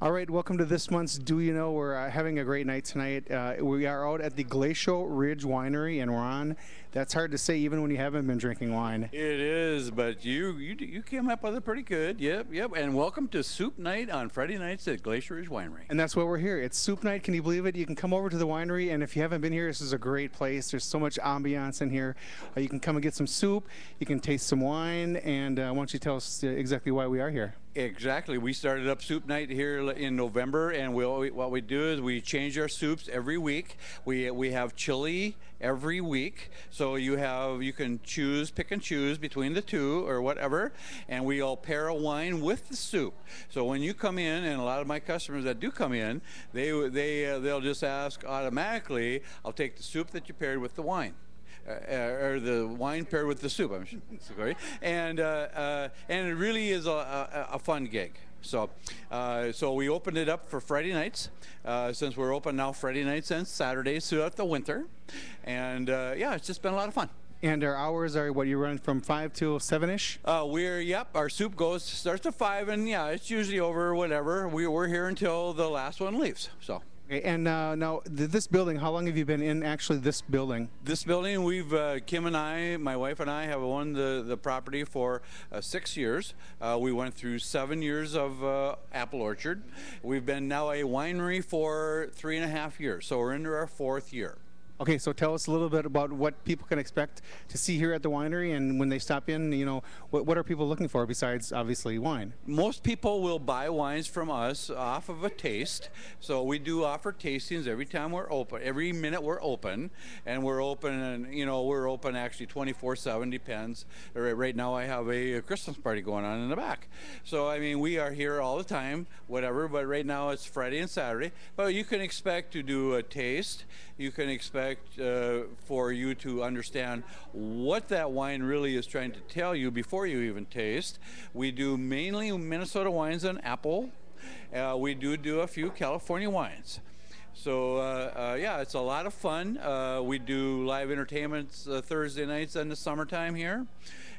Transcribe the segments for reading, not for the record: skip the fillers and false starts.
All right, welcome to this month's Do You Know? We're having a great night tonight. We are out at the Glacial Ridge Winery in Ron. That's hard to say even when you haven't been drinking wine. It is, but you came up with it pretty good. Yep. And welcome to Soup Night on Friday nights at Glacier Ridge Winery. And that's why we're here. It's soup night. Can you believe it? You can come over to the winery, and if you haven't been here, this is a great place. There's so much ambiance in here. You can come and get some soup. You can taste some wine. And why don't you tell us exactly why we are here? Exactly. We started up Soup Night here in November, and what we do is we change our soups every week. We have chili every week, so you can pick and choose between the two or whatever, and we all pair a wine with the soup. So when you come in, and a lot of my customers that do come in, they'll just ask automatically, "I'll take the soup that you paired with the wine." Or the wine paired with the soup. I'm sorry, and it really is a fun gig. So we opened it up for Friday nights, since we're open now Friday nights and Saturdays throughout the winter, and it's just been a lot of fun. And our hours are what, you run from 5 till 7-ish? Our soup starts at 5, and it's usually over whatever. We're here until the last one leaves. So. Okay, and now this building, how long have you been in actually this building? This building, Kim and I, my wife and I, have owned the property for 6 years. We went through 7 years of apple orchard. We've been now a winery for 3.5 years, so we're into our 4th year. Okay, so tell us a little bit about what people can expect to see here at the winery, and when they stop in, what are people looking for besides obviously wine? Most people will buy wines from us off of a taste. So we do offer tastings every time we're open, every minute we're open, and we're open actually 24/7, depends. Right now I have a Christmas party going on in the back. So I mean, we are here all the time, whatever, but right now it's Friday and Saturday. But you can expect to do a taste. You can expect for you to understand what that wine really is trying to tell you before you even taste. We do mainly Minnesota wines and apple. We do a few California wines. So it's a lot of fun. We do live entertainments Thursday nights in the summertime here,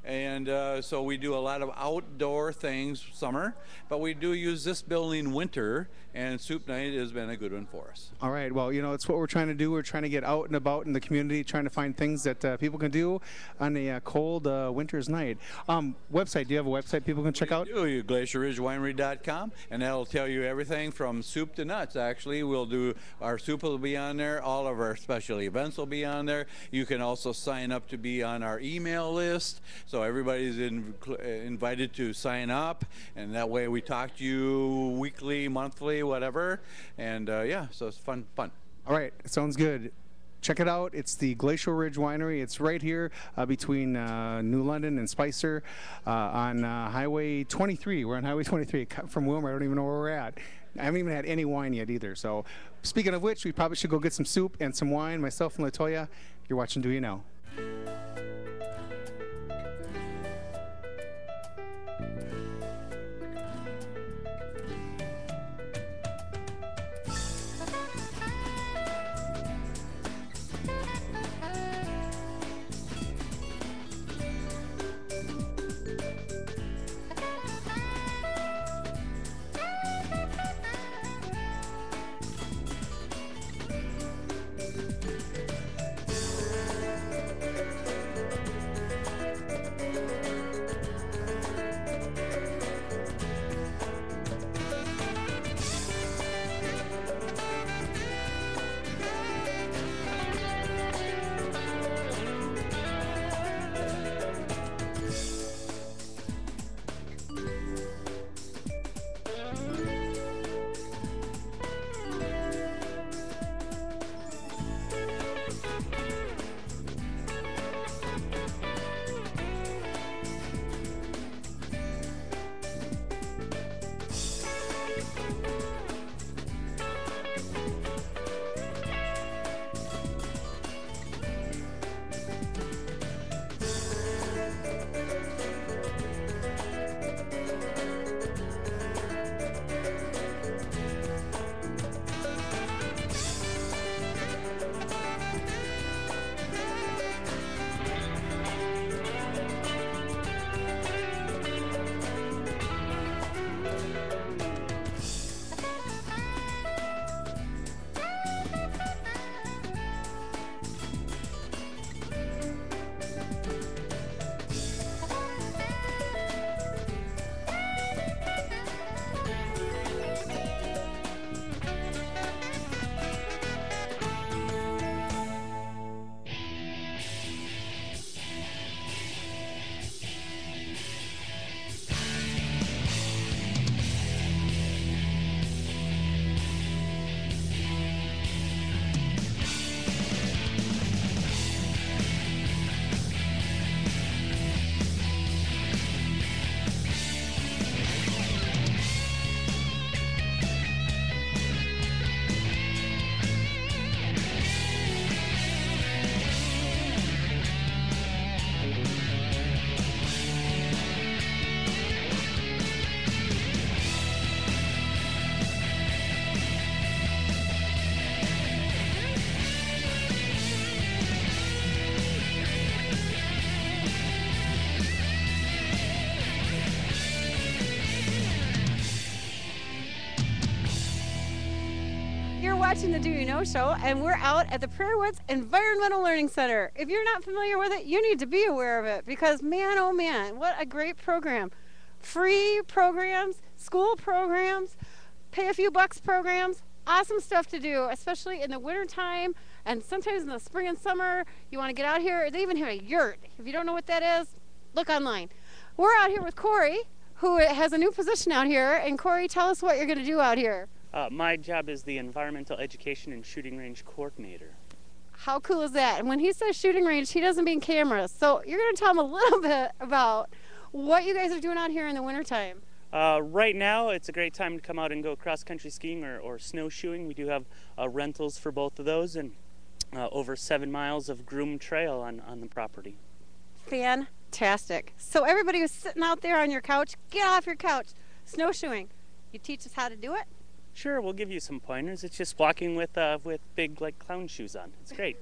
and so we do a lot of outdoor things summer, but we do use this building winter, and Soup Night has been a good one for us. All right, well, it's what we're trying to do. We're trying to get out and about in the community, trying to find things that people can do on a cold winter's night. Website, do you have a website people can check out? We do, glacierridgewinery.com, and that'll tell you everything from soup to nuts. Actually, our soup will be on there. All of our special events will be on there. You can also sign up to be on our email list. So everybody's invited to sign up, and that way we talk to you weekly, monthly, whatever. And so it's fun. All right, sounds good. Check it out. It's the Glacial Ridge Winery. It's right here between New London and Spicer on Highway 23. We're on Highway 23 from Willmar. I don't even know where we're at. I haven't even had any wine yet either. So speaking of which, we probably should go get some soup and some wine. Myself and LaToya, you're watching Do You Know? watching the Do You Know Show, and we're out at the Prairie Woods Environmental Learning Center. If you're not familiar with it, you need to be aware of it because, man, oh man, what a great program. Free programs, school programs, pay a few bucks programs, awesome stuff to do, especially in the wintertime and sometimes in the spring and summer. You want to get out here. They even have a yurt. If you don't know what that is, look online. We're out here with Corey, who has a new position out here. And Corey, tell us what you're going to do out here. My job is the Environmental Education and Shooting Range Coordinator. How cool is that? And when he says shooting range, he doesn't mean cameras. So you're going to tell him a little bit about what you guys are doing out here in the wintertime. Right now, it's a great time to come out and go cross-country skiing or snowshoeing. We do have rentals for both of those and over 7 miles of groomed trail on the property. Fantastic. So everybody who's sitting out there on your couch, get off your couch. Snowshoeing. You teach us how to do it? Sure, we'll give you some pointers. It's just walking with big like clown shoes on. It's great.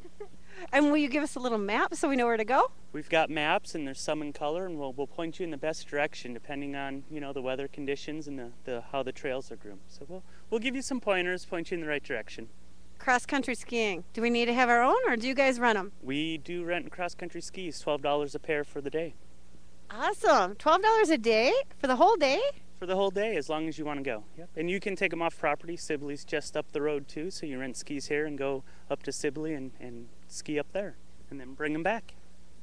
And will you give us a little map so we know where to go? We've got maps and there's some in color, and we'll point you in the best direction depending on the weather conditions and how the trails are groomed. So we'll give you some pointers, point you in the right direction. Cross-country skiing. Do we need to have our own, or do you guys rent them? We do rent cross-country skis, $12 a pair for the day. Awesome. $12 a day for the whole day? For the whole day, as long as you want to go. Yep. And you can take them off property. Sibley's just up the road too, so you rent skis here and go up to Sibley and ski up there, and then bring them back.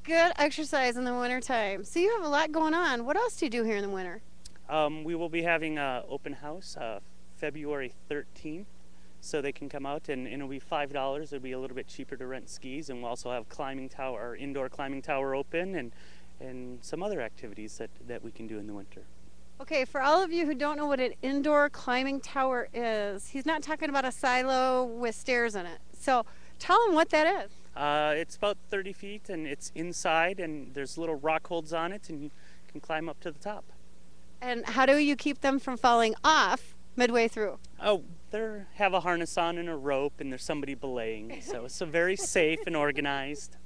Good exercise in the wintertime. So you have a lot going on. What else do you do here in the winter? We will be having an open house February 13th, so they can come out, and it'll be $5. It'll be a little bit cheaper to rent skis, and we'll also have indoor climbing tower open, and some other activities that we can do in the winter. Okay, for all of you who don't know what an indoor climbing tower is, he's not talking about a silo with stairs in it. So tell him what that is. It's about 30 feet, and it's inside, and there's little rock holds on it, and you can climb up to the top. And how do you keep them from falling off midway through? Oh, they have a harness on and a rope, and there's somebody belaying, so it's very safe and organized.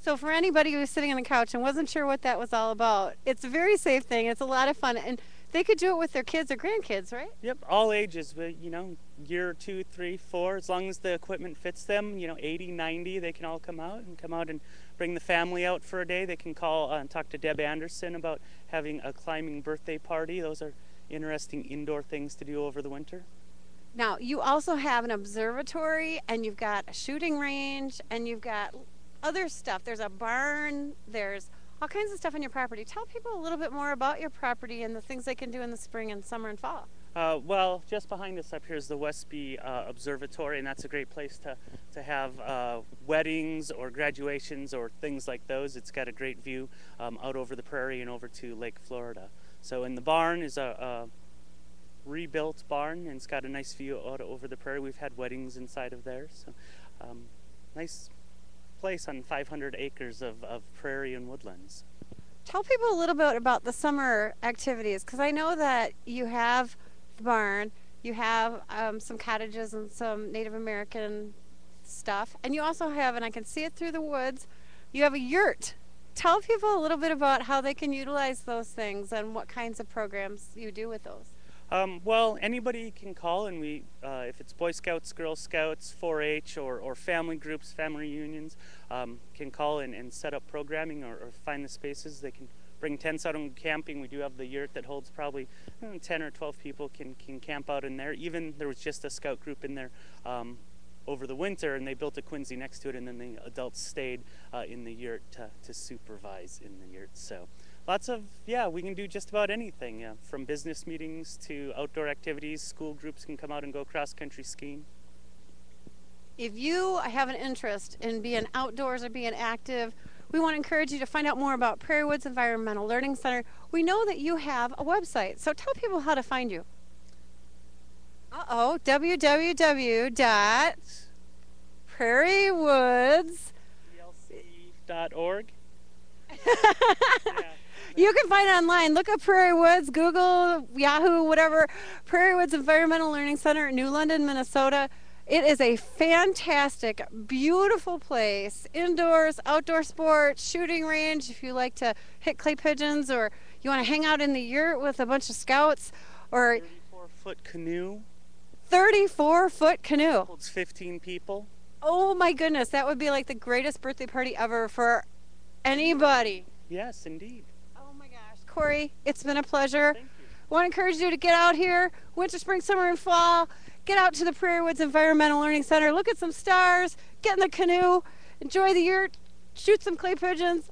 So for anybody who's sitting on the couch and wasn't sure what that was all about, it's a very safe thing. It's a lot of fun, and they could do it with their kids or grandkids, right? Yep, all ages, but year 2, 3, 4, as long as the equipment fits them, 80, 90, they can all come out and bring the family out for a day. They can call and talk to Deb Anderson about having a climbing birthday party. Those are interesting indoor things to do over the winter. Now, you also have an observatory, and you've got a shooting range, and you've got other stuff. There's a barn, there's all kinds of stuff on your property. Tell people a little bit more about your property and the things they can do in the spring and summer and fall. Well, just behind us up here is the Westby Observatory, and that's a great place to have weddings or graduations or things like those. It's got a great view out over the prairie and over to Lake Florida. So in the barn is a rebuilt barn, and it's got a nice view out over the prairie. We've had weddings inside of there, so nice place on 500 acres of prairie and woodlands. Tell people a little bit about the summer activities, because I know that you have the barn, you have some cottages and some Native American stuff, and you also have, and I can see it through the woods, you have a yurt. Tell people a little bit about how they can utilize those things and what kinds of programs you do with those. Well, anybody can call, and we, if it's Boy Scouts, Girl Scouts, 4-H, or family groups, family reunions, can call and set up programming or find the spaces. They can bring tents out on camping. We do have the yurt that holds probably 10 or 12 people can camp out in there. Even there was just a scout group in there over the winter, and they built a Quincy next to it, and then the adults stayed in the yurt to supervise in the yurt. So lots of, we can do just about anything, from business meetings to outdoor activities. School groups can come out and go cross-country skiing. If you have an interest in being outdoors or being active, we want to encourage you to find out more about Prairie Woods Environmental Learning Center. We know that you have a website, so tell people how to find you. www.prairiewoods.org. You can find it online. Look up Prairie Woods, Google, Yahoo, whatever. Prairie Woods Environmental Learning Center in New London, Minnesota. It is a fantastic, beautiful place. Indoors, outdoor sports, shooting range. If you like to hit clay pigeons, or you want to hang out in the yurt with a bunch of scouts, or 34-foot canoe. 34-foot canoe. Holds 15 people. Oh my goodness, that would be like the greatest birthday party ever for anybody. Yes, indeed. Oh my gosh. Corey, it's been a pleasure. Thank you. Want to encourage you to get out here, winter, spring, summer, and fall. Get out to the Prairie Woods Environmental Learning Center. Look at some stars. Get in the canoe. Enjoy the yurt. Shoot some clay pigeons.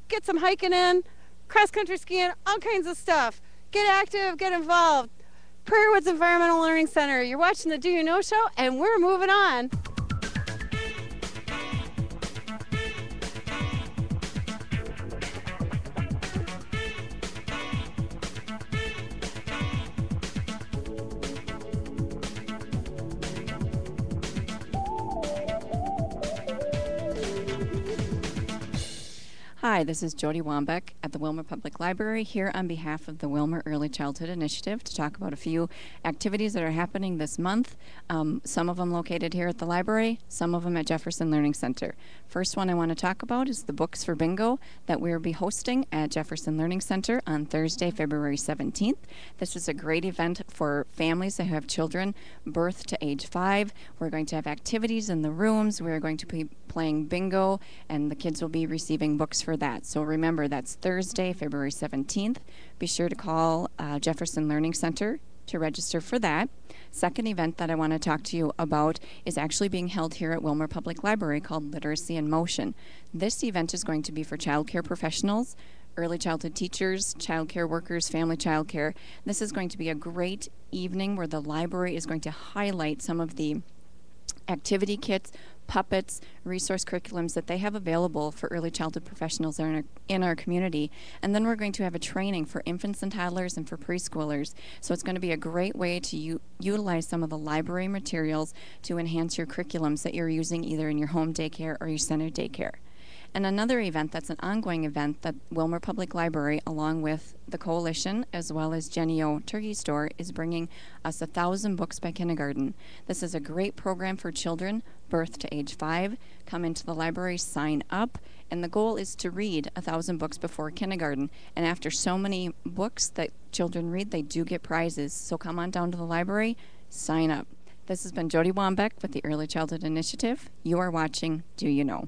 Get some hiking in. Cross-country skiing. All kinds of stuff. Get active. Get involved. Prairie Woods Environmental Learning Center. You're watching the Do You Know Show, and we're moving on. Hi, this is Jody Wambeck at the Willmar Public Library here on behalf of the Willmar Early Childhood Initiative to talk about a few activities that are happening this month. Some of them located here at the library, some of them at Jefferson Learning Center. First one I want to talk about is the Books for Bingo that we'll be hosting at Jefferson Learning Center on Thursday, February 17th. This is a great event for families that have children birth to age 5. We're going to have activities in the rooms. We're going to be playing bingo, and the kids will be receiving books for that. So remember, that's Thursday, February 17th. Be sure to call Jefferson Learning Center to register for that. Second event that I want to talk to you about is actually being held here at Willmar Public Library called Literacy in Motion. This event is going to be for child care professionals, early childhood teachers, child care workers, family child care. This is going to be a great evening where the library is going to highlight some of the activity kits, puppets, resource curriculums that they have available for early childhood professionals in our community. And then we're going to have a training for infants and toddlers and for preschoolers. So it's going to be a great way to utilize some of the library materials to enhance your curriculums that you're using either in your home daycare or your center daycare. And another event that's an ongoing event that Willmar Public Library, along with the Coalition, as well as Jenny O Turkey Store, is bringing us 1,000 books by kindergarten. This is a great program for children birth to age 5. Come into the library, sign up, and the goal is to read 1,000 books before kindergarten. And after so many books that children read, they do get prizes. So come on down to the library, sign up. This has been Jody Wambeck with the Early Childhood Initiative. You are watching Do You Know?